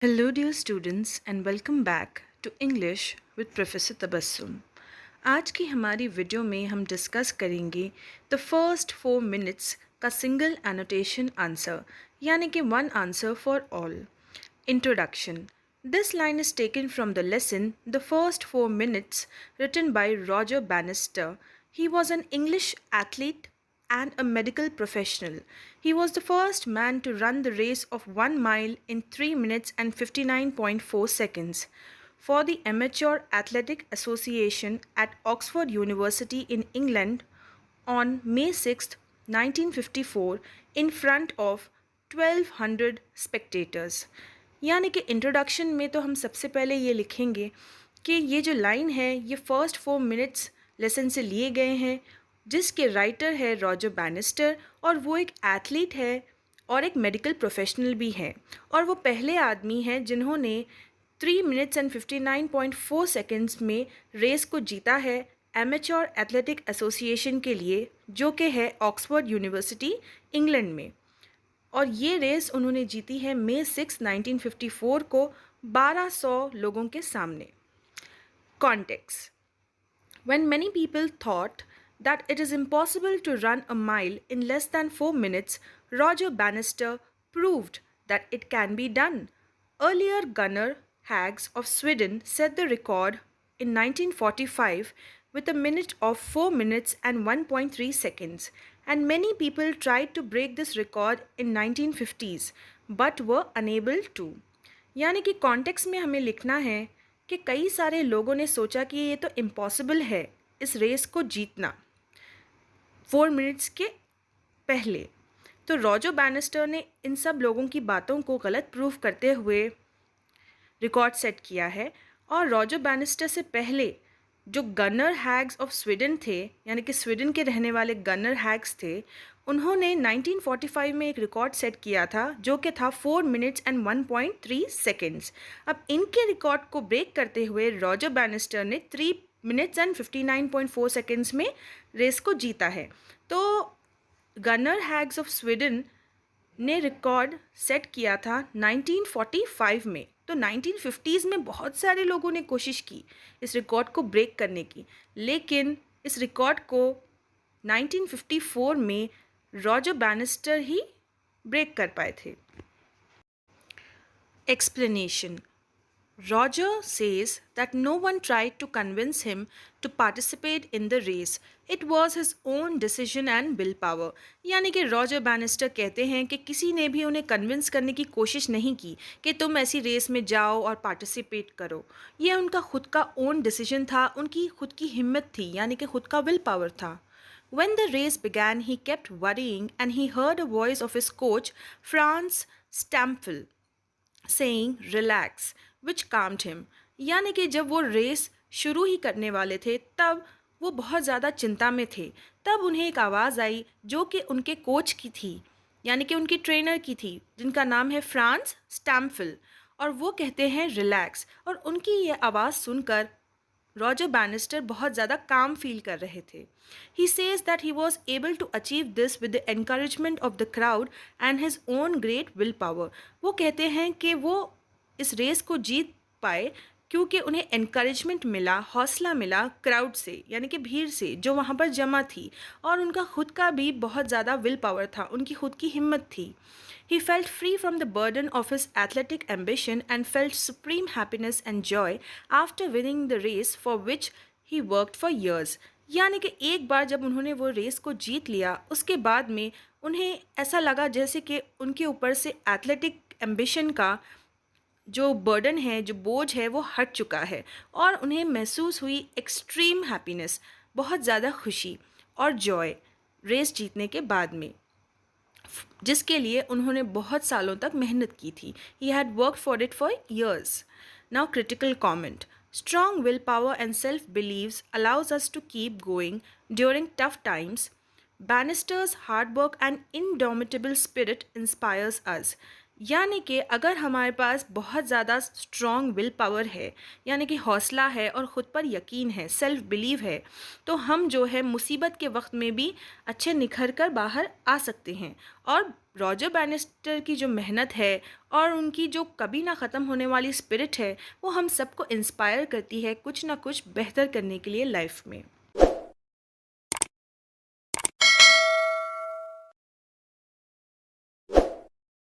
Hello, dear students, and welcome back to English with Professor Tabassum. आज की हमारी video में हम डिस्कस करेंगे द फर्स्ट 4 मिनट्स का सिंगल एनोटेशन आंसर यानी कि one answer for all. Introduction. This line is taken from the lesson The First 4 Minutes written by Roger Bannister. He was an English athlete and a medical professional. He was the first man to run the race of 1 mile in 3 minutes and 59.4 seconds for the Amateur Athletic Association at Oxford University in England on May 6, 1954 in front of 1200 spectators. यानी कि introduction में तो हम सबसे पहले ये लिखेंगे कि ये जो लाइन है ये फर्स्ट 4 मिनट्स लेसन से लिए गए हैं, जिसके राइटर है रॉजर बैनिस्टर और वो एक एथलीट है और एक मेडिकल प्रोफेशनल भी है और वो पहले आदमी हैं जिन्होंने 3 मिनट्स एंड 59.4 सेकेंड्स में रेस को जीता है एमेच्योर एथलेटिक एसोसिएशन के लिए, जो कि है ऑक्सफोर्ड यूनिवर्सिटी इंग्लैंड में. और ये रेस उन्होंने जीती है May 6, 1954 को 1200 लोगों के सामने. Context. When many people thought that it is impossible to run a mile in less than 4 minutes, Roger Bannister proved that it can be done. Earlier, Gunnar Hags of Sweden set the record in 1945 with a minute of 4 minutes and 1.3 seconds, and many people tried to break this record in 1950s but were unable to. यानी कि context में हमें लिखना है कि कई सारे लोगों ने सोचा कि ये तो इम्पॉसिबल है इस रेस को जीतना 4 मिनट्स के पहले. तो रॉजर बैनिस्टर ने इन सब लोगों की बातों को गलत प्रूफ करते हुए रिकॉर्ड सेट किया है. और रॉजर बैनिस्टर से पहले जो गनर हैग्स ऑफ स्वीडन थे, यानी कि स्वीडन के रहने वाले गनर हैग्स थे, उन्होंने 1945 में एक रिकॉर्ड सेट किया था जो कि था 4 मिनट्स एंड 1.3 सेकेंड्स. अब इनके रिकॉर्ड को ब्रेक करते हुए रॉजर बैनिस्टर ने 3 मिनट्स एंड 59.4 सेकेंड्स में रेस को जीता है. तो गनर हैग्स ऑफ स्वीडन ने रिकॉर्ड सेट किया था 1945 में. तो 1950s में बहुत सारे लोगों ने कोशिश की इस रिकॉर्ड को ब्रेक करने की, लेकिन इस रिकॉर्ड को 1954 में रॉजर बैनिस्टर ही ब्रेक कर पाए थे. Explanation. Roger says that no one tried to convince him to participate in the race. It was his own decision and willpower. यानी कि रॉजर बैनिस्टर कहते हैं कि किसी ने भी उन्हें कन्विंस करने की कोशिश नहीं की कि तुम ऐसी रेस में जाओ और पार्टिसिपेट करो. यह उनका खुद का ओन डिसीजन था, उनकी खुद की हिम्मत थी, यानी कि खुद का विल पावर था. When the race began, he kept worrying and he heard a voice of his coach, Franz Stampfel, saying relax, which calmed him. यानी कि जब वो रेस शुरू ही करने वाले थे तब वो बहुत ज़्यादा चिंता में थे. तब उन्हें एक आवाज़ आई जो कि उनके कोच की थी, यानी कि उनकी ट्रेनर की थी, जिनका नाम है फ्रांस स्टैम्फिल, और वो कहते हैं रिलैक्स. और उनकी ये आवाज़ सुनकर रॉजर बैनिस्टर बहुत ज़्यादा काम फील कर रहे थे. He says that he was able to achieve this with the encouragement of the crowd and his own great will power. वो कहते हैं कि वो इस रेस को जीत पाए क्योंकि उन्हें एनकरेजमेंट मिला, हौसला मिला क्राउड से, यानी कि भीड़ से जो वहाँ पर जमा थी, और उनका खुद का भी बहुत ज़्यादा विल पावर था, उनकी खुद की हिम्मत थी. He felt free from the burden of his athletic ambition and felt supreme happiness and joy after winning the race for which he worked for years. यानी कि एक बार जब उन्होंने वो रेस को जीत लिया, उसके बाद में उन्हें ऐसा लगा जैसे कि उनके ऊपर से एथलेटिक एम्बिशन का जो बर्डन है, जो बोझ है, वो हट चुका है, और उन्हें महसूस हुई एक्सट्रीम हैप्पीनेस, बहुत ज़्यादा खुशी और जॉय रेस जीतने के बाद में, जिसके लिए उन्होंने बहुत सालों तक मेहनत की थी. He had work for it for years. Now critical comment. Strong willpower and self-beliefs allows us to keep going during tough times. Bannister's hard work and indomitable spirit inspires us. यानी कि अगर हमारे पास बहुत ज़्यादा स्ट्रॉन्ग विल पावर है, यानी कि हौसला है और ख़ुद पर यकीन है, सेल्फ बिलीव है, तो हम जो है मुसीबत के वक्त में भी अच्छे निखर कर बाहर आ सकते हैं। और रॉजर बैनिस्टर की जो मेहनत है और उनकी जो कभी ना ख़त्म होने वाली स्पिरिट है, वो हम सबको इंस्पायर करती है कुछ ना कुछ बेहतर करने के लिए लाइफ में।